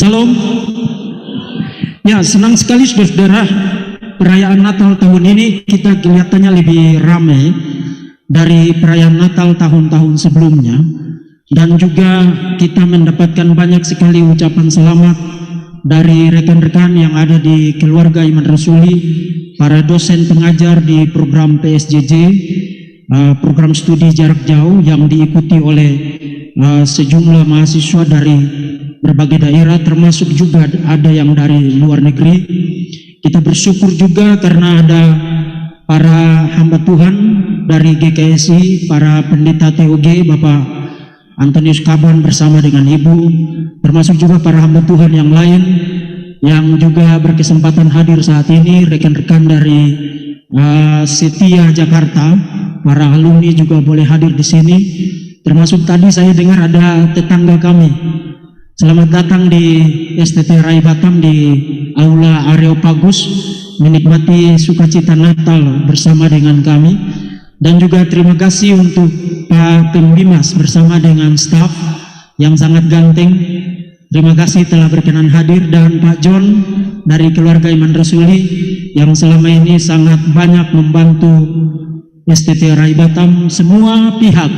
Salam. Ya, senang sekali saudara-saudara, perayaan Natal tahun ini kita kelihatannya lebih ramai dari perayaan Natal tahun-tahun sebelumnya, dan juga kita mendapatkan banyak sekali ucapan selamat dari rekan-rekan yang ada di keluarga Iman Rasuli, para dosen pengajar di program PSJJ, program studi jarak jauh yang diikuti oleh sejumlah mahasiswa dari berbagai daerah, termasuk juga ada yang dari luar negeri. Kita bersyukur juga karena ada para hamba Tuhan dari GKSI, para pendeta TOG, Bapak Antonius Kaban bersama dengan Ibu, termasuk juga para hamba Tuhan yang lain yang juga berkesempatan hadir saat ini, rekan-rekan dari Setia Jakarta, para alumni juga boleh hadir di sini, termasuk tadi saya dengar ada tetangga kami. Selamat datang di STT Rai Batam di Aula Areopagus, menikmati sukacita Natal bersama dengan kami. Dan juga terima kasih untuk Pak Pembimas bersama dengan staf yang sangat ganteng. Terima kasih telah berkenan hadir, dan Pak John dari keluarga Iman Rasuli yang selama ini sangat banyak membantu STT Rai Batam. Semua pihak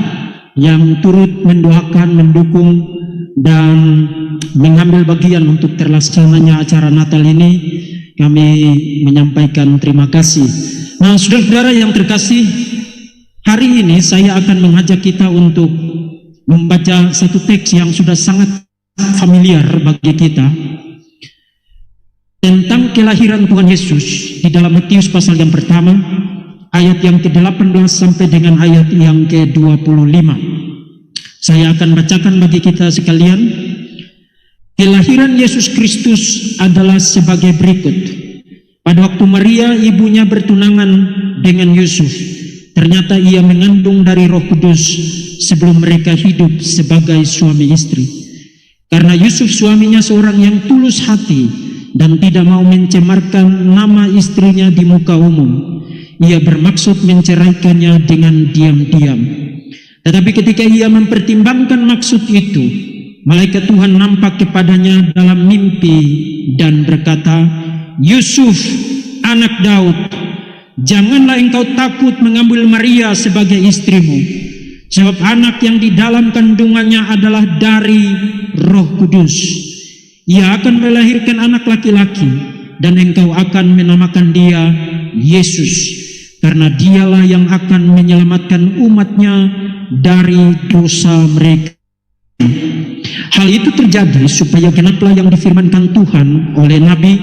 yang turut mendoakan, mendukung, dan mengambil bagian untuk terlaksananya acara Natal ini, kami menyampaikan terima kasih. Nah, saudara-saudara yang terkasih, hari ini saya akan mengajak kita untuk membaca satu teks yang sudah sangat familiar bagi kita tentang kelahiran Tuhan Yesus di dalam Matius pasal yang pertama, ayat yang ke-18 sampai dengan ayat yang ke-25. Saya akan bacakan bagi kita sekalian. Kelahiran Yesus Kristus adalah sebagai berikut. Pada waktu Maria ibunya bertunangan dengan Yusuf, ternyata ia mengandung dari Roh Kudus sebelum mereka hidup sebagai suami istri. Karena Yusuf suaminya seorang yang tulus hati dan tidak mau mencemarkan nama istrinya di muka umum, ia bermaksud menceraikannya dengan diam-diam. Tetapi ketika ia mempertimbangkan maksud itu, malaikat Tuhan nampak kepadanya dalam mimpi dan berkata, "Yusuf, anak Daud, janganlah engkau takut mengambil Maria sebagai istrimu, sebab anak yang di dalam kandungannya adalah dari Roh Kudus. Ia akan melahirkan anak laki-laki, dan engkau akan menamakan dia Yesus, karena dialah yang akan menyelamatkan umatnya dari dosa mereka." Hal itu terjadi supaya genaplah yang difirmankan Tuhan oleh Nabi,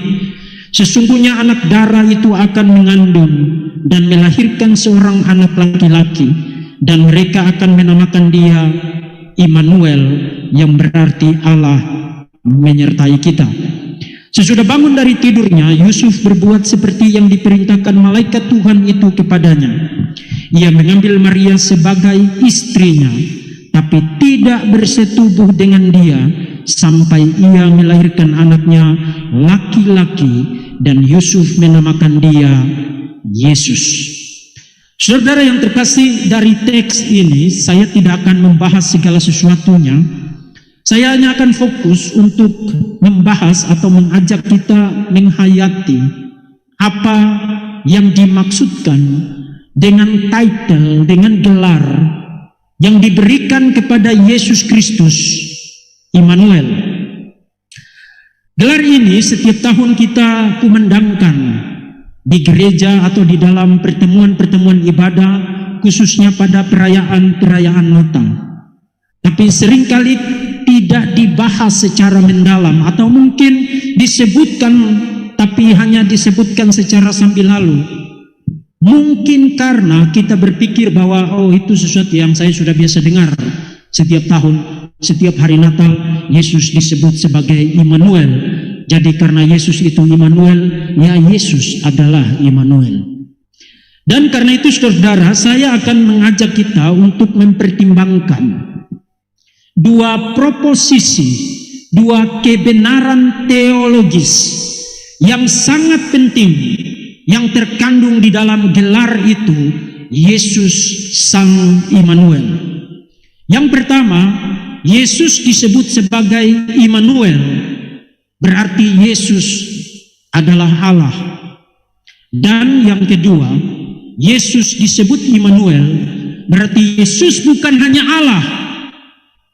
"Sesungguhnya anak darah itu akan mengandung dan melahirkan seorang anak laki-laki, dan mereka akan menamakan dia Immanuel," yang berarti Allah menyertai kita. Sesudah bangun dari tidurnya, Yusuf berbuat seperti yang diperintahkan malaikat Tuhan itu kepadanya. Ia mengambil Maria sebagai istrinya, tapi tidak bersetubuh dengan dia sampai ia melahirkan anaknya laki-laki, dan Yusuf menamakan dia Yesus. Saudara yang terkasih, dari teks ini saya tidak akan membahas segala sesuatunya. Saya hanya akan fokus untuk membahas atau mengajak kita menghayati apa yang dimaksudkan dengan title, dengan gelar yang diberikan kepada Yesus Kristus, Immanuel. Gelar ini setiap tahun kita kumandangkan di gereja atau di dalam pertemuan-pertemuan ibadah, khususnya pada perayaan-perayaan Natal. Tapi seringkali tidak dibahas secara mendalam, atau mungkin disebutkan tapi hanya disebutkan secara sambil lalu. Mungkin karena kita berpikir bahwa itu sesuatu yang saya sudah biasa dengar setiap tahun, setiap hari Natal Yesus disebut sebagai Immanuel. Jadi karena Yesus itu Immanuel, ya Yesus adalah Immanuel. Dan karena itu saudara, saya akan mengajak kita untuk mempertimbangkan dua proposisi, dua kebenaran teologis yang sangat penting yang terkandung di dalam gelar itu, Yesus Sang Immanuel. Yang pertama, Yesus disebut sebagai Immanuel berarti Yesus adalah Allah. Dan yang kedua, Yesus disebut Immanuel, berarti Yesus bukan hanya Allah,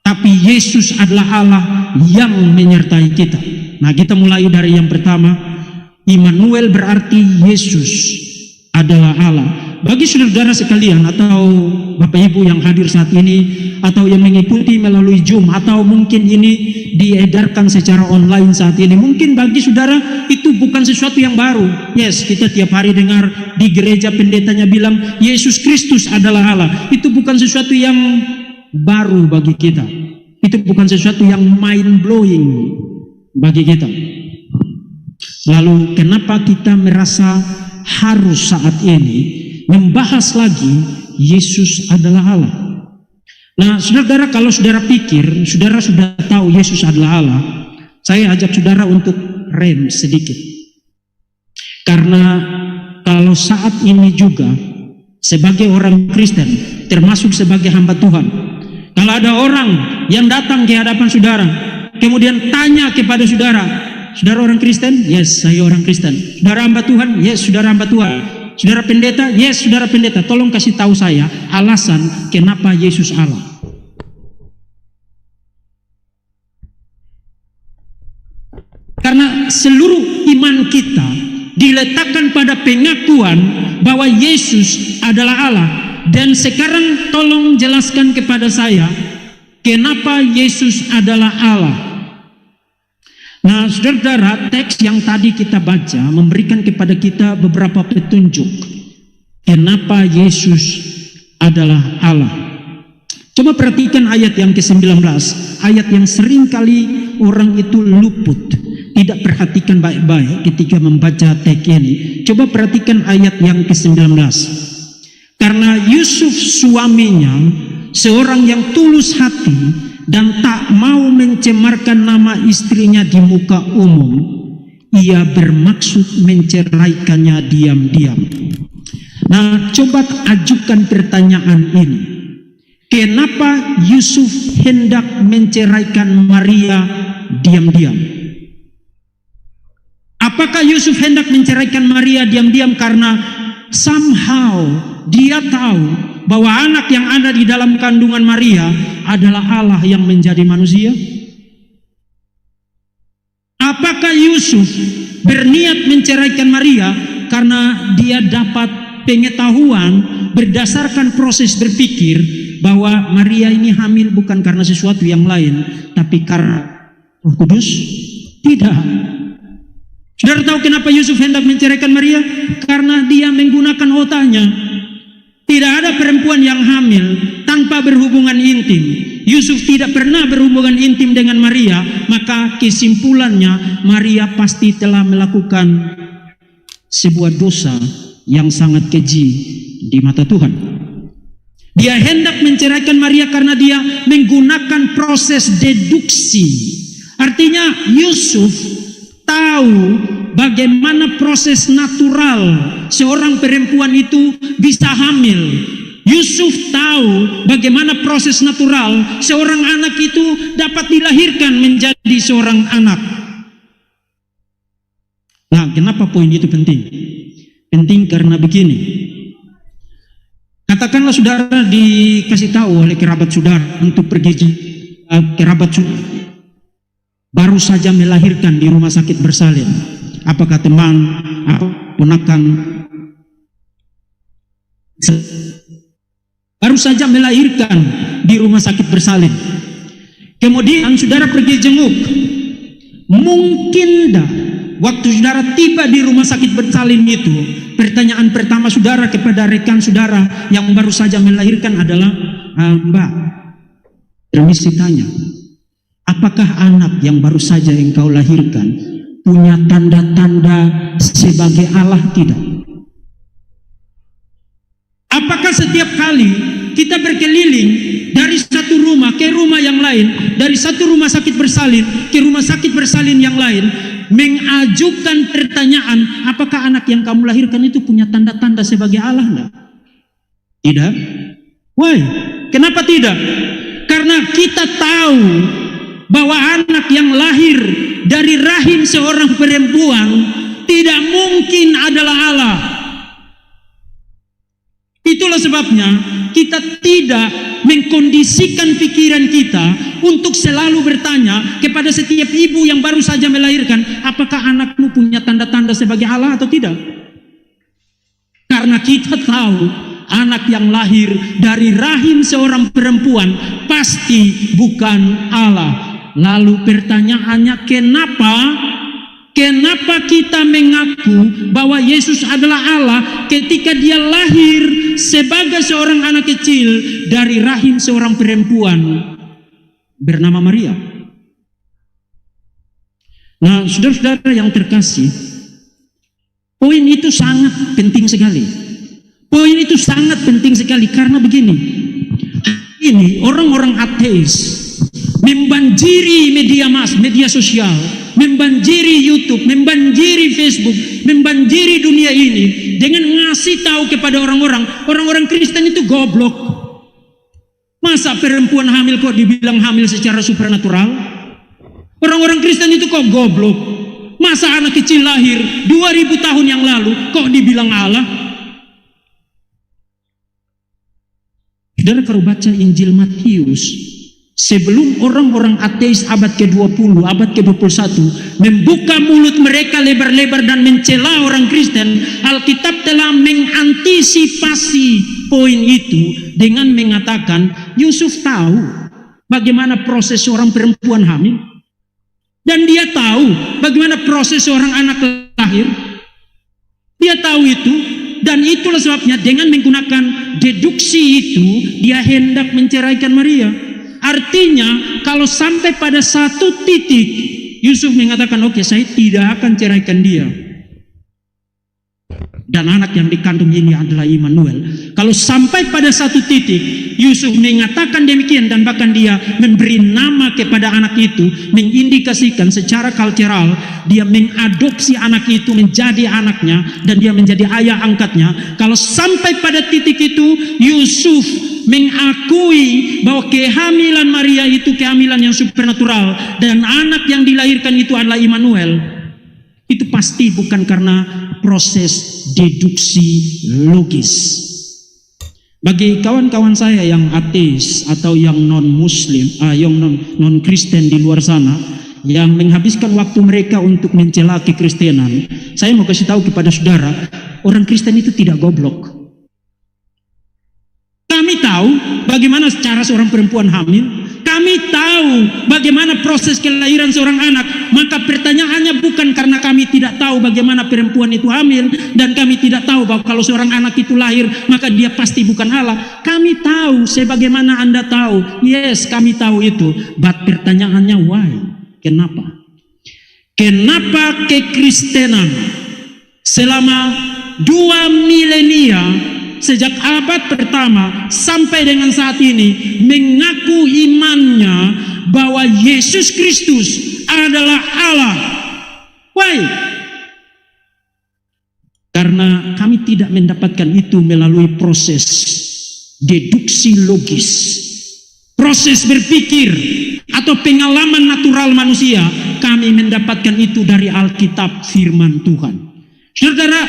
tapi Yesus adalah Allah yang menyertai kita. Nah, kita mulai dari yang pertama. Immanuel berarti Yesus adalah Allah. Bagi saudara-saudara sekalian atau Bapak Ibu yang hadir saat ini atau yang mengikuti melalui Zoom atau mungkin ini diedarkan secara online saat ini, mungkin bagi saudara itu bukan sesuatu yang baru. Yes, kita tiap hari dengar di gereja pendetanya bilang Yesus Kristus adalah Allah. Itu bukan sesuatu yang baru bagi kita. Itu bukan sesuatu yang mind blowing bagi kita. Lalu kenapa kita merasa harus saat ini membahas lagi Yesus adalah Allah? Nah, saudara, kalau saudara pikir saudara sudah tahu Yesus adalah Allah, saya ajak saudara untuk rem sedikit. Karena kalau saat ini juga sebagai orang Kristen, termasuk sebagai hamba Tuhan, kalau ada orang yang datang ke hadapan saudara, kemudian tanya kepada saudara, saudara orang Kristen? Yes, saya orang Kristen. Saudara hamba Tuhan? Yes, saudara hamba Tuhan. Saudara pendeta? Yes, saudara pendeta. Tolong kasih tahu saya alasan kenapa Yesus Allah. Karena seluruh iman kita diletakkan pada pengakuan bahwa Yesus adalah Allah. Dan sekarang tolong jelaskan kepada saya kenapa Yesus adalah Allah. Nah, saudara, teks yang tadi kita baca memberikan kepada kita beberapa petunjuk kenapa Yesus adalah Allah. Coba perhatikan ayat yang ke-19, ayat yang sering kali orang itu luput, tidak perhatikan baik-baik ketika membaca teks ini. Coba perhatikan ayat yang ke-19. Karena Yusuf suaminya seorang yang tulus hati dan tak mau mencemarkan nama istrinya di muka umum, ia bermaksud menceraikannya diam-diam. Nah, coba ajukan pertanyaan ini. Kenapa Yusuf hendak menceraikan Maria diam-diam? Apakah Yusuf hendak menceraikan Maria diam-diam karena somehow dia tahu bahwa anak yang ada di dalam kandungan Maria adalah Allah yang menjadi manusia? Apakah Yusuf berniat menceraikan Maria karena dia dapat pengetahuan berdasarkan proses berpikir bahwa Maria ini hamil bukan karena sesuatu yang lain, tapi karena Roh Kudus? Tidak. Saudara tahu kenapa Yusuf hendak menceraikan Maria? Karena dia menggunakan otaknya. Tidak ada perempuan yang hamil tanpa berhubungan intim. Yusuf tidak pernah berhubungan intim dengan Maria, maka kesimpulannya Maria pasti telah melakukan sebuah dosa yang sangat keji di mata Tuhan. Dia hendak menceraikan Maria karena dia menggunakan proses deduksi. Artinya Yusuf tahu bagaimana proses natural seorang perempuan itu bisa hamil. Yusuf tahu bagaimana proses natural seorang anak itu dapat dilahirkan menjadi seorang anak. Nah, kenapa poin itu penting? Penting karena begini. Katakanlah saudara dikasih tahu oleh kerabat saudara untuk pergi kerabat saudara baru saja melahirkan di rumah sakit bersalin. Apakah teman, ponakan baru saja melahirkan di rumah sakit bersalin, kemudian saudara pergi jenguk, mungkin dah waktu saudara tiba di rumah sakit bersalin itu, pertanyaan pertama saudara kepada rekan saudara yang baru saja melahirkan adalah, Mbak, permisi tanya, apakah anak yang baru saja engkau lahirkan punya tanda-tanda sebagai Allah? Tidak. Apakah setiap kali kita berkeliling dari satu rumah ke rumah yang lain, dari satu rumah sakit bersalin ke rumah sakit bersalin yang lain, mengajukan pertanyaan, apakah anak yang kamu lahirkan itu punya tanda-tanda sebagai Allah? Enggak? Tidak. Why? Kenapa tidak? Karena kita tahu bahwa anak yang lahir dari rahim seorang perempuan tidak mungkin adalah Allah. Itulah sebabnya kita tidak mengkondisikan pikiran kita untuk selalu bertanya kepada setiap ibu yang baru saja melahirkan, apakah anakmu punya tanda-tanda sebagai Allah atau tidak? Karena kita tahu anak yang lahir dari rahim seorang perempuan pasti bukan Allah. Lalu pertanyaannya, kenapa kita mengaku bahwa Yesus adalah Allah ketika dia lahir sebagai seorang anak kecil dari rahim seorang perempuan bernama Maria? Nah, saudara-saudara yang terkasih, poin itu sangat penting sekali. Poin itu sangat penting sekali karena begini, ini orang-orang ateis membanjiri media sosial, membanjiri YouTube, membanjiri Facebook, membanjiri dunia ini dengan ngasih tahu kepada orang-orang Kristen itu goblok. Masa perempuan hamil kok dibilang hamil secara supernatural? Orang-orang Kristen itu kok goblok? Masa anak kecil lahir 2000 tahun yang lalu kok dibilang Allah? Saudara, kalau baca Injil Matius, sebelum orang-orang ateis abad ke-20, abad ke-21 membuka mulut mereka lebar-lebar dan mencela orang Kristen, Alkitab telah mengantisipasi poin itu dengan mengatakan Yusuf tahu bagaimana proses seorang perempuan hamil, dan dia tahu bagaimana proses seorang anak lahir. Dia tahu itu, dan itulah sebabnya dengan menggunakan deduksi itu dia hendak menceraikan Maria. Artinya kalau sampai pada satu titik Yusuf mengatakan, oke, saya tidak akan ceraikan dia, dan anak yang dikandung ini adalah Immanuel. Kalau sampai pada satu titik Yusuf mengatakan demikian, dan bahkan dia memberi nama kepada anak itu, mengindikasikan secara kultural dia mengadopsi anak itu menjadi anaknya dan dia menjadi ayah angkatnya. Kalau sampai pada titik itu Yusuf mengakui bahwa kehamilan Maria itu kehamilan yang supernatural dan anak yang dilahirkan itu adalah Immanuel, itu pasti bukan karena proses deduksi logis. Bagi kawan-kawan saya yang ateis atau yang non-muslim, yang non-Kristen di luar sana, yang menghabiskan waktu mereka untuk mencela kekristenan, saya mau kasih tahu kepada saudara, orang Kristen itu tidak goblok. Kami tahu bagaimana cara seorang perempuan hamil. Kami tahu bagaimana proses kelahiran seorang anak. Maka pertanyaannya bukan karena kami tidak tahu bagaimana perempuan itu hamil, dan kami tidak tahu bahwa kalau seorang anak itu lahir maka dia pasti bukan Allah. Kami tahu sebagaimana Anda tahu. Yes, kami tahu itu. But pertanyaannya why? Kenapa? Kenapa kekristenan selama 2 milenia, sejak abad pertama sampai dengan saat ini, mengaku imannya bahwa Yesus Kristus adalah Allah? Why? Karena kami tidak mendapatkan itu melalui proses deduksi logis, proses berpikir atau pengalaman natural manusia. Kami mendapatkan itu dari Alkitab, firman Tuhan. Saudara,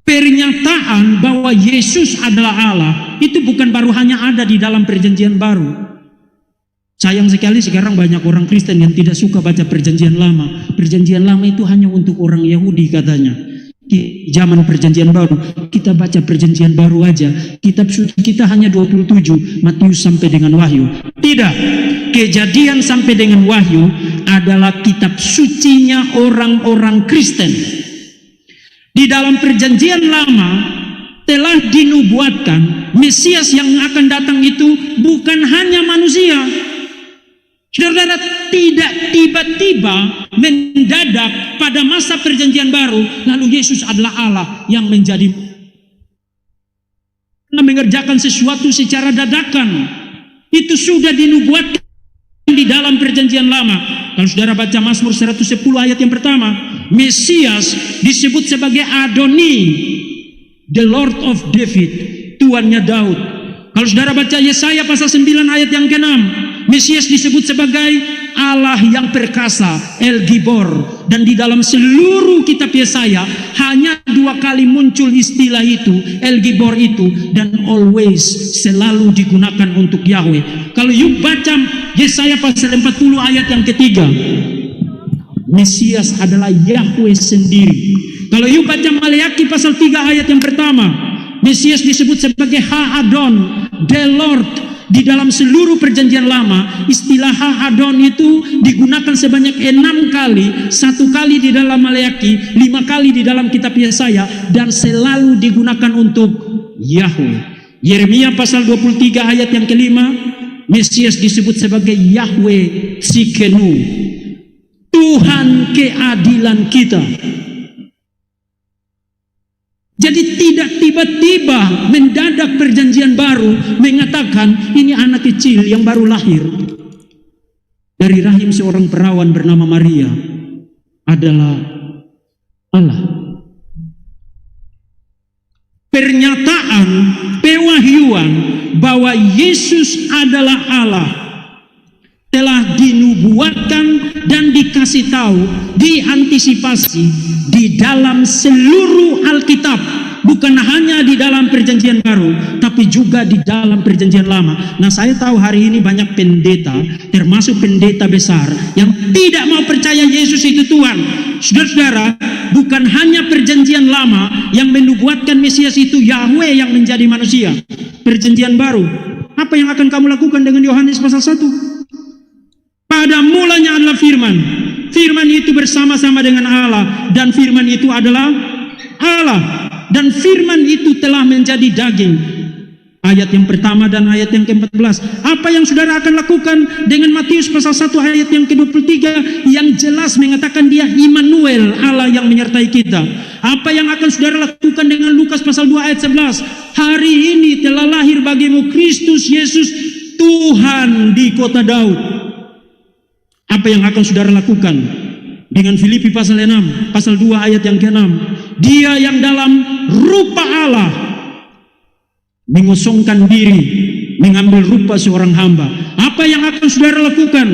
pernyataan bahwa Yesus adalah Allah itu bukan baru hanya ada di dalam perjanjian baru. Sayang sekali sekarang banyak orang Kristen yang tidak suka baca perjanjian lama. Perjanjian lama itu hanya untuk orang Yahudi katanya. Di zaman perjanjian baru kita baca perjanjian baru aja. Kitab suci kita hanya 27, Matius sampai dengan Wahyu. Tidak, Kejadian sampai dengan Wahyu adalah kitab sucinya orang-orang Kristen. Di dalam perjanjian lama telah dinubuatkan Mesias yang akan datang itu bukan hanya manusia. Saudara, tidak tiba-tiba mendadak pada masa perjanjian baru lalu Yesus adalah Allah yang mengerjakan sesuatu secara dadakan. Itu sudah dinubuatkan di dalam perjanjian lama. Kalau saudara baca Mazmur 110 ayat yang pertama, Mesias disebut sebagai Adoni, the Lord of David, tuannya Daud. Kalau saudara baca Yesaya pasal 9 ayat yang ke-6, Mesias disebut sebagai Allah yang perkasa, El Gibor. Dan di dalam seluruh kitab Yesaya hanya 2 kali muncul istilah itu, El Gibor itu, dan always, selalu digunakan untuk Yahweh. Kalau you baca Yesaya pasal 40 ayat yang ketiga, Mesias adalah Yahweh sendiri. Kalau you baca Maleakhi pasal 3 ayat yang pertama, Mesias disebut sebagai Ha-Adon, the Lord. Di dalam seluruh perjanjian lama, istilah Ha-Adon itu digunakan sebanyak 6 kali, 1 kali di dalam Maleakhi, 5 kali di dalam kitab Yesaya, dan selalu digunakan untuk Yahweh. Yeremia pasal 23 ayat yang kelima, Mesias disebut sebagai Yahweh Tsidkenu, Tuhan keadilan kita. Jadi tidak tiba-tiba mendadak perjanjian baru mengatakan ini anak kecil yang baru lahir dari rahim seorang perawan bernama Maria adalah Allah. Pernyataan pewahyuan bahwa Yesus adalah Allah telah dinubuatkan dan dikasih tahu, diantisipasi di dalam seluruh Alkitab, bukan hanya di dalam perjanjian baru, tapi juga di dalam perjanjian lama. Nah, saya tahu hari ini banyak pendeta, termasuk pendeta besar, yang tidak mau percaya Yesus itu Tuhan. Saudara-saudara, bukan hanya perjanjian lama yang menubuatkan Mesias itu Yahweh yang menjadi manusia. Perjanjian baru, apa yang akan kamu lakukan dengan Yohanes pasal 1? Pada mulanya adalah firman. Firman itu bersama-sama dengan Allah, dan firman itu adalah Allah, dan firman itu telah menjadi daging. Ayat yang pertama dan ayat yang ke-14. Apa yang saudara akan lakukan dengan Matius pasal 1 ayat yang ke-23 yang jelas mengatakan dia Immanuel, Allah yang menyertai kita. Apa yang akan saudara lakukan dengan Lukas pasal 2 ayat 11? Hari ini telah lahir bagimu Kristus Yesus Tuhan di kota Daud. Apa yang akan saudara lakukan dengan Filipi pasal 6, pasal 2 ayat yang ke-6? Dia yang dalam rupa Allah mengosongkan diri, mengambil rupa seorang hamba. Apa yang akan saudara lakukan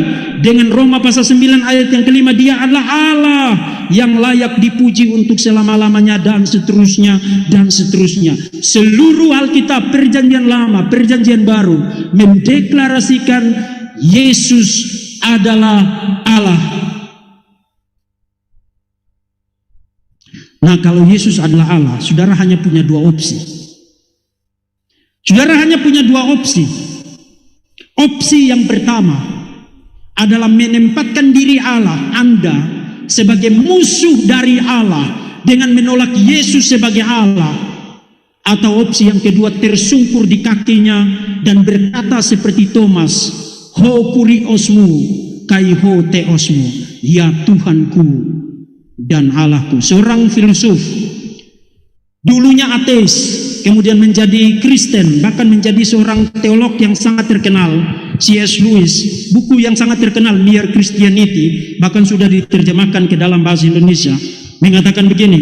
dengan Roma pasal 9 ayat yang ke-5? Dia adalah Allah yang layak dipuji untuk selama-lamanya, dan seterusnya dan seterusnya. Seluruh Alkitab, perjanjian lama, perjanjian baru, mendeklarasikan Yesus adalah Allah. Nah, kalau Yesus adalah Allah, saudara hanya punya 2 opsi. Saudara hanya punya 2 opsi. Opsi yang pertama adalah menempatkan diri Allah, Anda, sebagai musuh dari Allah dengan menolak Yesus sebagai Allah. Atau opsi yang kedua, tersungkur di kakinya dan berkata seperti Thomas, Ho kuriosmu, kai ho teosmu, ya Tuhanku dan Allahku. Seorang filsuf, dulunya ateis, kemudian menjadi Kristen, bahkan menjadi seorang teolog yang sangat terkenal, C.S. Lewis. Buku yang sangat terkenal, Mere Christianity, bahkan sudah diterjemahkan ke dalam bahasa Indonesia, mengatakan begini,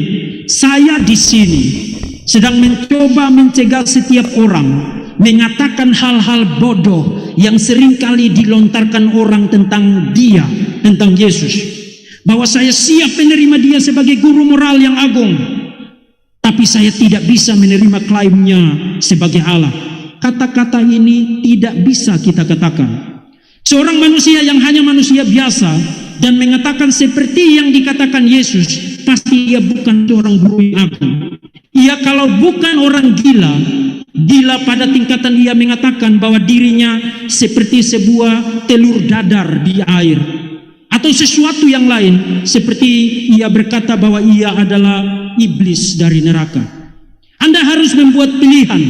saya di sini sedang mencoba mencegah setiap orang mengatakan hal-hal bodoh yang seringkali dilontarkan orang tentang dia, tentang Yesus, bahwa saya siap menerima dia sebagai guru moral yang agung, tapi saya tidak bisa menerima klaimnya sebagai Allah. Kata-kata ini tidak bisa kita katakan. Seorang manusia yang hanya manusia biasa dan mengatakan seperti yang dikatakan Yesus, pasti ia bukan seorang guru yang agung. Ia kalau bukan orang gila pada tingkatan ia mengatakan bahwa dirinya seperti sebuah telur dadar di air, atau sesuatu yang lain, seperti ia berkata bahwa ia adalah iblis dari neraka. Anda harus membuat pilihan,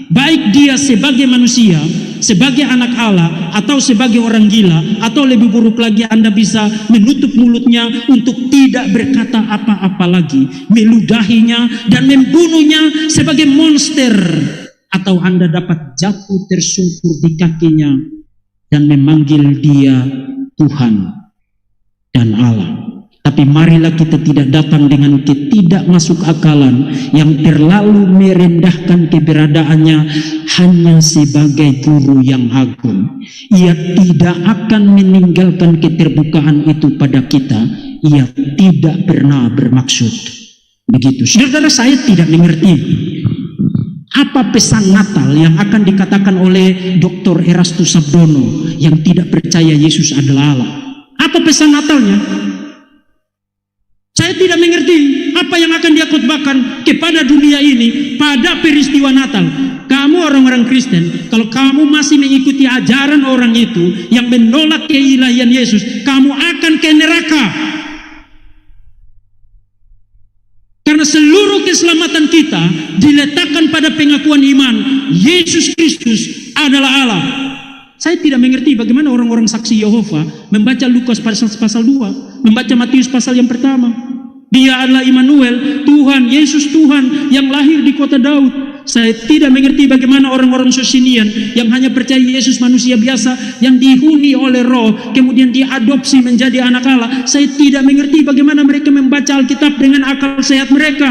baik dia sebagai manusia, sebagai anak Allah, atau sebagai orang gila, atau lebih buruk lagi, Anda bisa menutup mulutnya untuk tidak berkata apa-apa lagi, meludahinya dan membunuhnya sebagai monster. Atau Anda dapat jatuh tersungkur di kakinya dan memanggil dia Tuhan dan Allah. Tapi marilah kita tidak datang dengan ketidakmasukakalan yang terlalu merendahkan keberadaannya hanya sebagai guru yang agung. Ia tidak akan meninggalkan keterbukaan itu pada kita. Ia tidak pernah bermaksud begitu. Saudara, saya tidak mengerti apa pesan Natal yang akan dikatakan oleh Dr. Erastus Sabdono yang tidak percaya Yesus adalah Allah. Apa pesan Natalnya? Saya tidak mengerti apa yang akan dia khotbahkan kepada dunia ini pada peristiwa Natal. Kamu orang-orang Kristen, kalau kamu masih mengikuti ajaran orang itu yang menolak keilahian Yesus, kamu akan ke neraka. Karena seluruh keselamatan kita diletakkan pada pengakuan iman Yesus Kristus adalah Allah. Saya tidak mengerti bagaimana orang-orang saksi Yehova membaca Lukas pasal 2, membaca Matius pasal yang pertama. Dia adalah Immanuel, Tuhan, Yesus Tuhan yang lahir di kota Daud. Saya tidak mengerti bagaimana orang-orang Sosinian yang hanya percaya Yesus manusia biasa yang dihuni oleh roh, kemudian diadopsi menjadi anak Allah. Saya tidak mengerti bagaimana mereka membaca Alkitab dengan akal sehat mereka.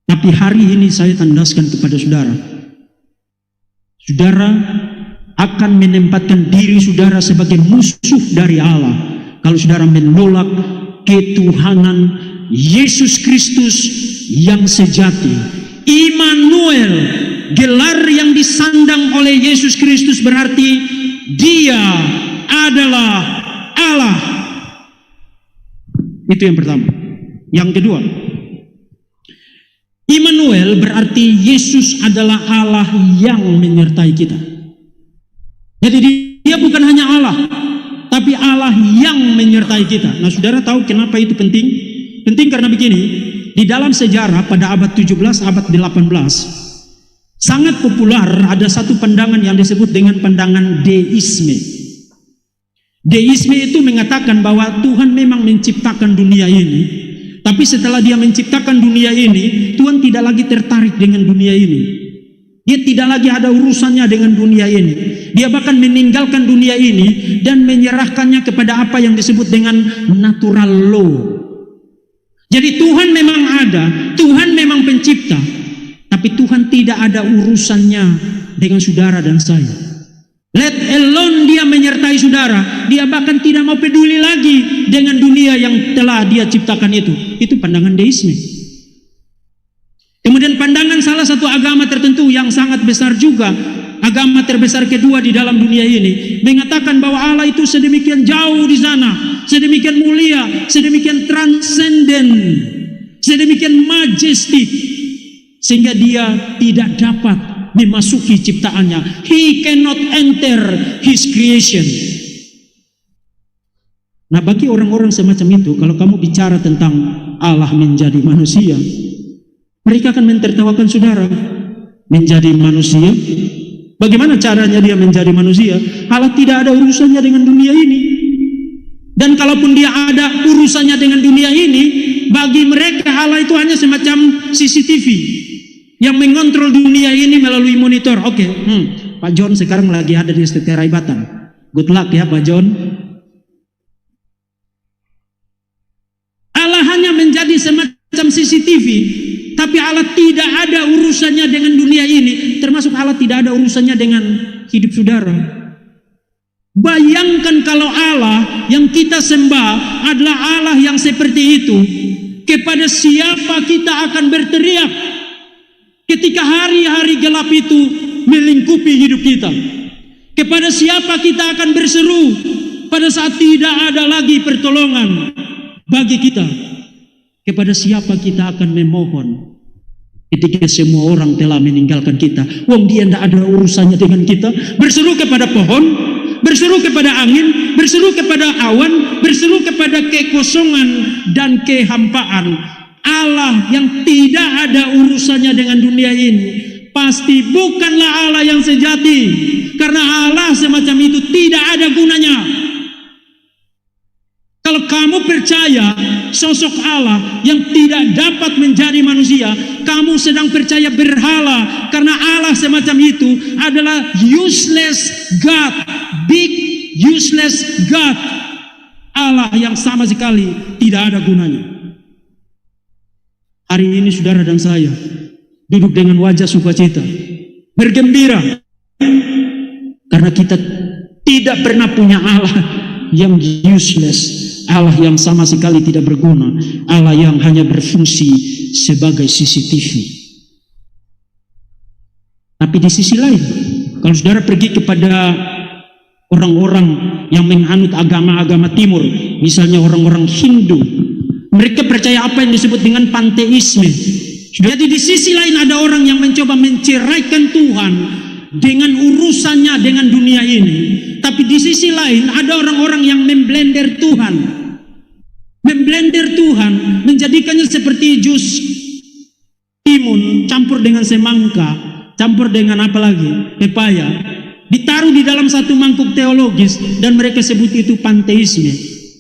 Tapi hari ini saya tandaskan kepada saudara, saudara akan menempatkan diri saudara sebagai musuh dari Allah kalau saudara menolak ketuhanan Yesus Kristus yang sejati. Immanuel, gelar yang disandang oleh Yesus Kristus berarti Dia adalah Allah. Itu yang pertama. Yang kedua, Immanuel berarti Yesus adalah Allah yang menyertai kita. Jadi Dia bukan hanya Allah, tapi Allah yang menyertai kita. Nah, saudara tahu kenapa itu penting? Penting karena begini, di dalam sejarah pada abad 17, abad 18, sangat populer ada satu pandangan yang disebut dengan pandangan deisme. Deisme itu mengatakan bahwa Tuhan memang menciptakan dunia ini, tapi setelah Dia menciptakan dunia ini, Tuhan tidak lagi tertarik dengan dunia ini. Dia tidak lagi ada urusannya dengan dunia ini. Dia bahkan meninggalkan dunia ini dan menyerahkannya kepada apa yang disebut dengan natural law. Jadi Tuhan memang ada, Tuhan memang pencipta, tapi Tuhan tidak ada urusannya dengan saudara dan saya. Let alone Dia menyertai saudara, Dia bahkan tidak mau peduli lagi dengan dunia yang telah Dia ciptakan itu. Itu pandangan deisme. Kemudian pandangan salah satu agama tertentu yang sangat besar juga, agama terbesar kedua di dalam dunia ini, mengatakan bahwa Allah itu sedemikian jauh di sana, sedemikian mulia, sedemikian transenden, sedemikian majestik, sehingga Dia tidak dapat memasuki ciptaannya. He cannot enter His creation. Nah, bagi orang-orang semacam itu, kalau kamu bicara tentang Allah menjadi manusia, mereka akan mentertawakan saudara. Menjadi manusia? Bagaimana caranya Dia menjadi manusia? Allah tidak ada urusannya dengan dunia ini. Dan kalaupun Dia ada urusannya dengan dunia ini, bagi mereka Allah itu hanya semacam CCTV yang mengontrol dunia ini melalui monitor. Oke, Pak John sekarang lagi ada di Seterai Batam. Good luck ya Pak John. Allah hanya menjadi semacam CCTV, tapi Allah tidak ada urusannya dengan dunia ini, termasuk Allah tidak ada urusannya dengan hidup saudara. Bayangkan kalau Allah yang kita sembah adalah Allah yang seperti itu, kepada siapa kita akan berteriak ketika hari-hari gelap itu melingkupi hidup kita? Kepada siapa kita akan berseru pada saat tidak ada lagi pertolongan bagi kita? Kepada siapa kita akan memohon ketika semua orang telah meninggalkan kita? Wong Dia tidak ada urusannya dengan kita. Berseru kepada pohon, berseru kepada angin, berseru kepada awan, berseru kepada kekosongan dan kehampaan. Allah yang tidak ada urusannya dengan dunia ini pasti bukanlah Allah yang sejati, karena Allah semacam itu tidak ada gunanya. Kalau kamu percaya sosok Allah yang tidak dapat menjadi manusia, kamu sedang percaya berhala, karena Allah semacam itu adalah useless God, big useless God, Allah yang sama sekali tidak ada gunanya. Hari ini saudara dan saya duduk dengan wajah sukacita, bergembira, karena kita tidak pernah punya Allah yang useless, Allah yang sama sekali tidak berguna, Allah yang hanya berfungsi sebagai CCTV. Tapi di sisi lain, kalau saudara pergi kepada orang-orang yang menganut agama-agama timur, misalnya orang-orang Hindu, mereka percaya apa yang disebut dengan panteisme. Jadi di sisi lain ada orang yang mencoba menceraikan Tuhan dengan urusannya dengan dunia ini. Tapi di sisi lain ada orang-orang yang memblender Tuhan. Memblender Tuhan, menjadikannya seperti jus timun campur dengan semangka, campur dengan apa lagi? Pepaya. Ditaruh di dalam satu mangkuk teologis dan mereka sebut itu panteisme.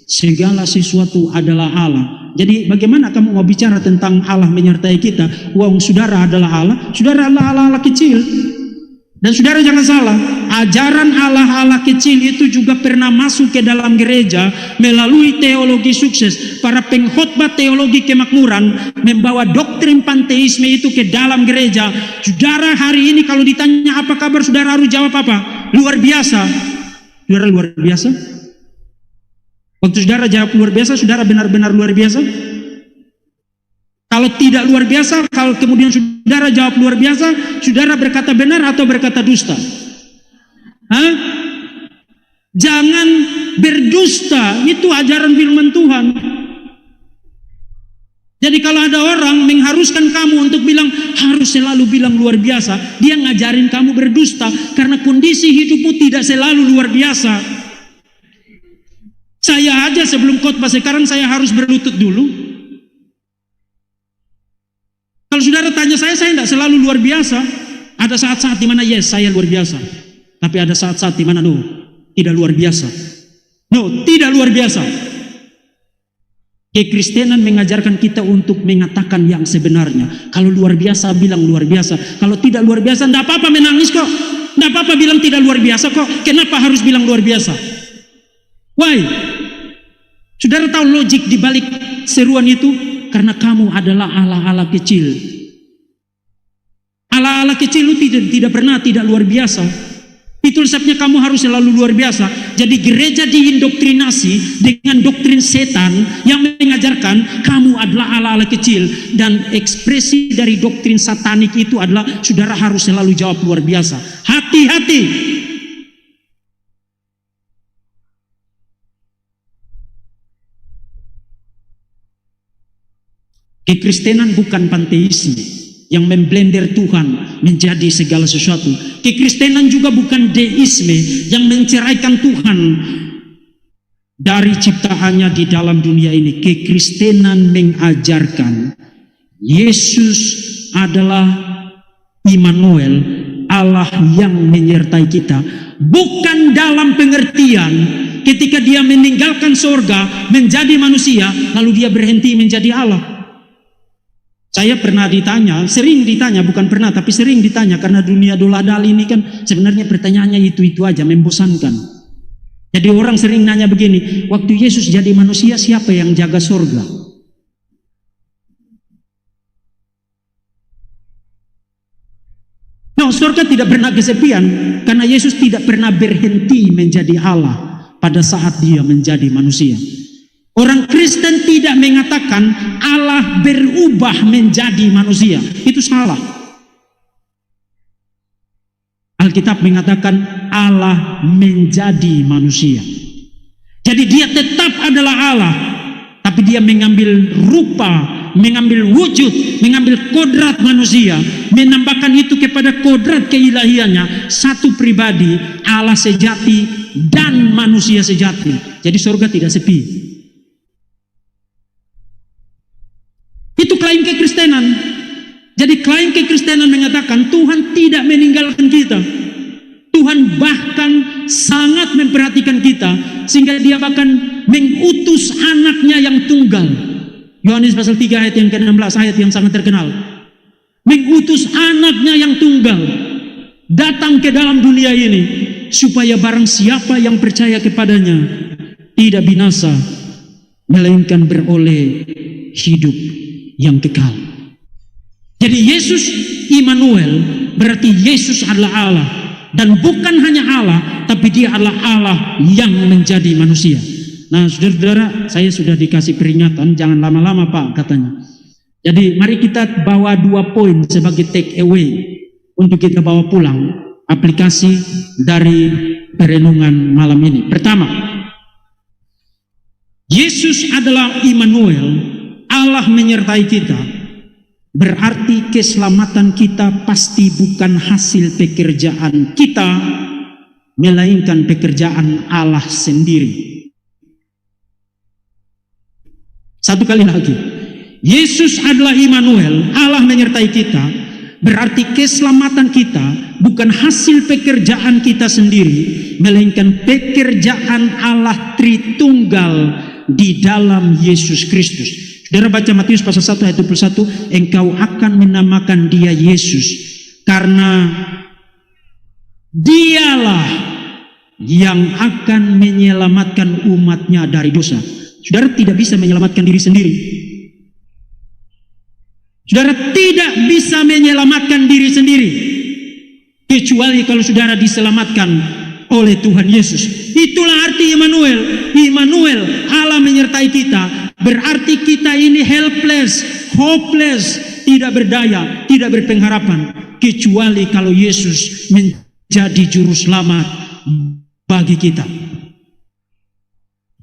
Segala sesuatu adalah Allah. Jadi bagaimana kamu mau bicara tentang Allah menyertai kita? Wong saudara adalah Allah, saudara adalah Allah-Allah kecil. Dan saudara jangan salah, ajaran Allah-Allah kecil itu juga pernah masuk ke dalam gereja melalui teologi sukses. Para pengkhotbah teologi kemakmuran membawa doktrin panteisme itu ke dalam gereja. Saudara hari ini kalau ditanya apa kabar, saudara harus jawab apa? Luar biasa. Saudara luar biasa? Waktu saudara jawab luar biasa, saudara benar-benar luar biasa? Kalau tidak luar biasa, kalau kemudian saudara jawab luar biasa, saudara berkata benar atau berkata dusta? Hah? Jangan berdusta, itu ajaran firman Tuhan. Jadi kalau ada orang mengharuskan kamu untuk bilang, harus selalu bilang luar biasa, dia ngajarin kamu berdusta, karena kondisi hidupmu tidak selalu luar biasa. Saya aja sebelum khotbah sekarang saya harus berlutut dulu. Kalau saudara tanya saya tidak selalu luar biasa. Ada saat-saat di mana yes, saya luar biasa. Tapi ada saat-saat di mana no, tidak luar biasa. No, tidak luar biasa. Kekristenan mengajarkan kita untuk mengatakan yang sebenarnya. Kalau luar biasa, bilang luar biasa. Kalau tidak luar biasa, tidak apa-apa menangis kok. Tidak apa-apa bilang tidak luar biasa kok. Kenapa harus bilang luar biasa? Why? Saudara tahu logik di balik seruan itu? Karena kamu adalah Allah-Allah kecil. Allah-Allah kecil itu tidak pernah tidak luar biasa. Itu sebabnya kamu harus selalu luar biasa. Jadi gereja diindoktrinasi dengan doktrin setan yang mengajarkan kamu adalah Allah-Allah kecil. Dan ekspresi dari doktrin satanik itu adalah saudara harus selalu jawab luar biasa. Hati-hati. Kekristenan bukan panteisme yang memblender Tuhan menjadi segala sesuatu. Kekristenan juga bukan deisme yang menceraikan Tuhan dari ciptaannya di dalam dunia ini. Kekristenan mengajarkan Yesus adalah Immanuel, Allah yang menyertai kita. Bukan dalam pengertian ketika dia meninggalkan surga menjadi manusia lalu dia berhenti menjadi Allah. Saya pernah ditanya, sering ditanya, bukan pernah tapi sering ditanya, karena dunia doladal ini kan sebenarnya pertanyaannya itu-itu aja, membosankan. Jadi orang sering nanya begini, waktu Yesus jadi manusia siapa yang jaga surga? No, surga tidak pernah kesepian, karena Yesus tidak pernah berhenti menjadi Allah pada saat dia menjadi manusia. Orang Kristen tidak mengatakan Allah berubah menjadi manusia. Itu salah. Alkitab mengatakan Allah menjadi manusia. Jadi dia tetap adalah Allah, tapi dia mengambil rupa, mengambil wujud, mengambil kodrat manusia, menambahkan itu kepada kodrat keilahiannya. Satu pribadi, Allah sejati dan manusia sejati. Jadi surga tidak sepi. Itu klaim kekristenan. Jadi klaim kekristenan mengatakan Tuhan tidak meninggalkan kita. Tuhan bahkan sangat memperhatikan kita sehingga dia bahkan mengutus anaknya yang tunggal. Yohanes pasal 3 ayat yang ke-16, ayat yang sangat terkenal. Mengutus anaknya yang tunggal datang ke dalam dunia ini supaya barang siapa yang percaya kepadanya tidak binasa, melainkan beroleh hidup yang kekal. Jadi Yesus Immanuel berarti Yesus adalah Allah, dan bukan hanya Allah, tapi dia adalah Allah yang menjadi manusia. Nah, saudara-saudara, saya sudah dikasih peringatan, jangan lama-lama Pak katanya. Jadi mari kita bawa 2 poin sebagai take away untuk kita bawa pulang aplikasi dari perenungan malam ini. Pertama, Yesus adalah Immanuel, Allah menyertai kita. Berarti keselamatan kita pasti bukan hasil pekerjaan kita, melainkan pekerjaan Allah sendiri. Satu kali lagi, Yesus adalah Immanuel, Allah menyertai kita. Berarti keselamatan kita bukan hasil pekerjaan kita sendiri, melainkan pekerjaan Allah Tritunggal di dalam Yesus Kristus. Saudara baca Matius pasal 1 ayat 21, engkau akan menamakan dia Yesus, karena dialah yang akan menyelamatkan umatnya dari dosa. Saudara tidak bisa menyelamatkan diri sendiri. Saudara tidak bisa menyelamatkan diri sendiri, kecuali kalau saudara diselamatkan oleh Tuhan Yesus. Itulah arti Immanuel. Immanuel, Allah menyertai kita. Berarti kita ini helpless, hopeless, tidak berdaya, tidak berpengharapan, kecuali kalau Yesus menjadi juru selamat bagi kita.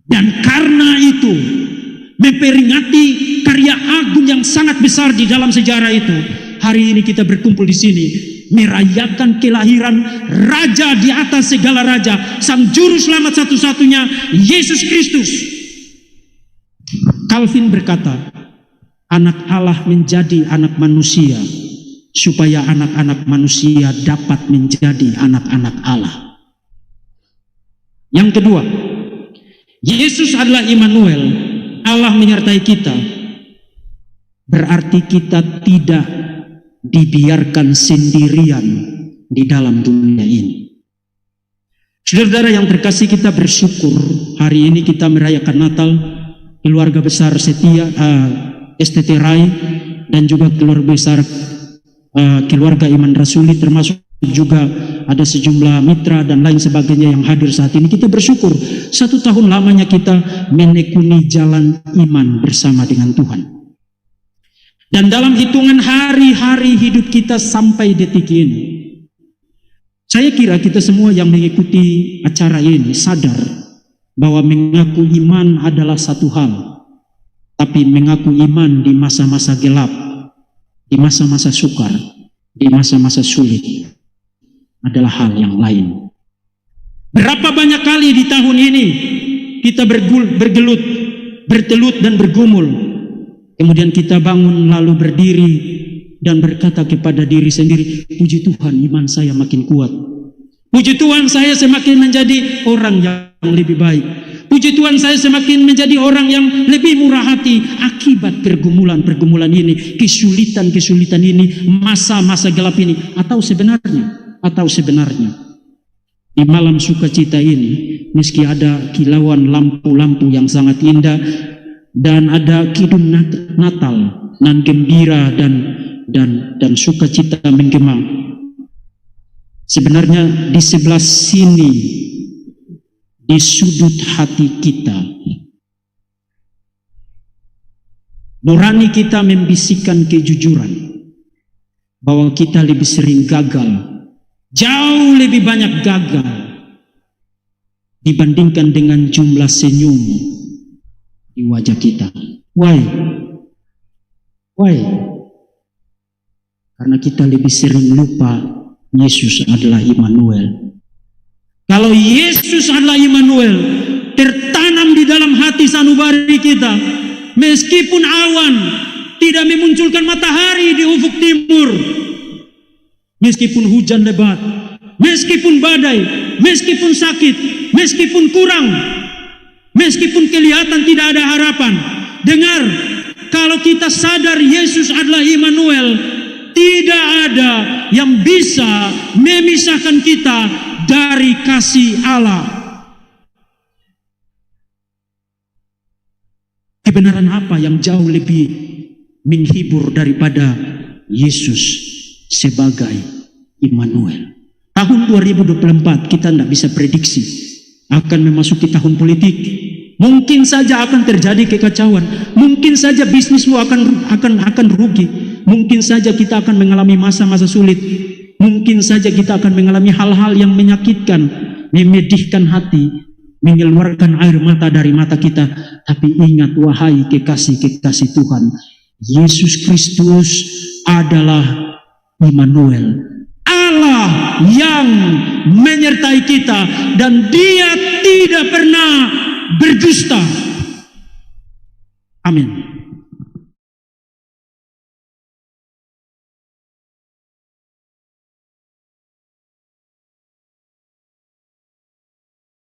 Dan karena itu, memperingati karya agung yang sangat besar di dalam sejarah itu, hari ini kita berkumpul di sini merayakan kelahiran Raja di atas segala raja, Sang Juru Selamat satu-satunya, Yesus Kristus. Calvin berkata, anak Allah menjadi anak manusia supaya anak-anak manusia dapat menjadi anak-anak Allah. Yang kedua, Yesus adalah Immanuel, Allah menyertai kita. Berarti kita tidak dibiarkan sendirian di dalam dunia ini. Saudara-saudara yang terkasih, kita bersyukur hari ini kita merayakan Natal. Keluarga besar setia STT Rai dan juga keluarga besar keluarga Iman Rasuli, termasuk juga ada sejumlah mitra dan lain sebagainya yang hadir saat ini. Kita bersyukur 1 tahun lamanya kita menekuni jalan iman bersama dengan Tuhan. Dan dalam hitungan hari-hari hidup kita sampai detik ini, saya kira kita semua yang mengikuti acara ini sadar bahwa mengaku iman adalah satu hal, tapi mengaku iman di masa-masa gelap, di masa-masa sukar, di masa-masa sulit adalah hal yang lain. Berapa banyak kali di tahun ini kita bergelut, bertelut dan bergumul, kemudian kita bangun lalu berdiri dan berkata kepada diri sendiri, puji Tuhan, iman saya makin kuat. Puji Tuhan, saya semakin menjadi orang yang lebih baik. Puji Tuhan, saya semakin menjadi orang yang lebih murah hati akibat pergumulan-pergumulan ini, kesulitan-kesulitan ini, masa-masa gelap ini. Atau sebenarnya di malam sukacita ini, meski ada kilauan lampu-lampu yang sangat indah dan ada kidung Natal nan gembira dan sukacita menggema, sebenarnya di sebelah sini, di sudut hati kita, nurani kita membisikkan kejujuran bahwa kita lebih sering gagal, jauh lebih banyak gagal dibandingkan dengan jumlah senyum di wajah kita. Why? Karena kita lebih sering lupa Yesus adalah Immanuel. Kalau Yesus adalah Immanuel, tertanam di dalam hati sanubari kita, meskipun awan tidak memunculkan matahari di ufuk timur, meskipun hujan lebat, meskipun badai, meskipun sakit, meskipun kurang, meskipun kelihatan tidak ada harapan. Dengar, kalau kita sadar Yesus adalah Immanuel, tidak ada yang bisa memisahkan kita dari kasih Allah. Kebenaran apa yang jauh lebih menghibur daripada Yesus sebagai Immanuel? Tahun 2024 kita tidak bisa prediksi akan memasuki tahun politik. Mungkin saja akan terjadi kekacauan, mungkin saja bisnismu akan rugi, mungkin saja kita akan mengalami masa-masa sulit, mungkin saja kita akan mengalami hal-hal yang menyakitkan, memedihkan hati, mengeluarkan air mata dari mata kita. Tapi ingat wahai kekasih-kekasih Tuhan, Yesus Kristus adalah Immanuel, Allah yang menyertai kita, dan Dia tidak pernah berdusta. Amin.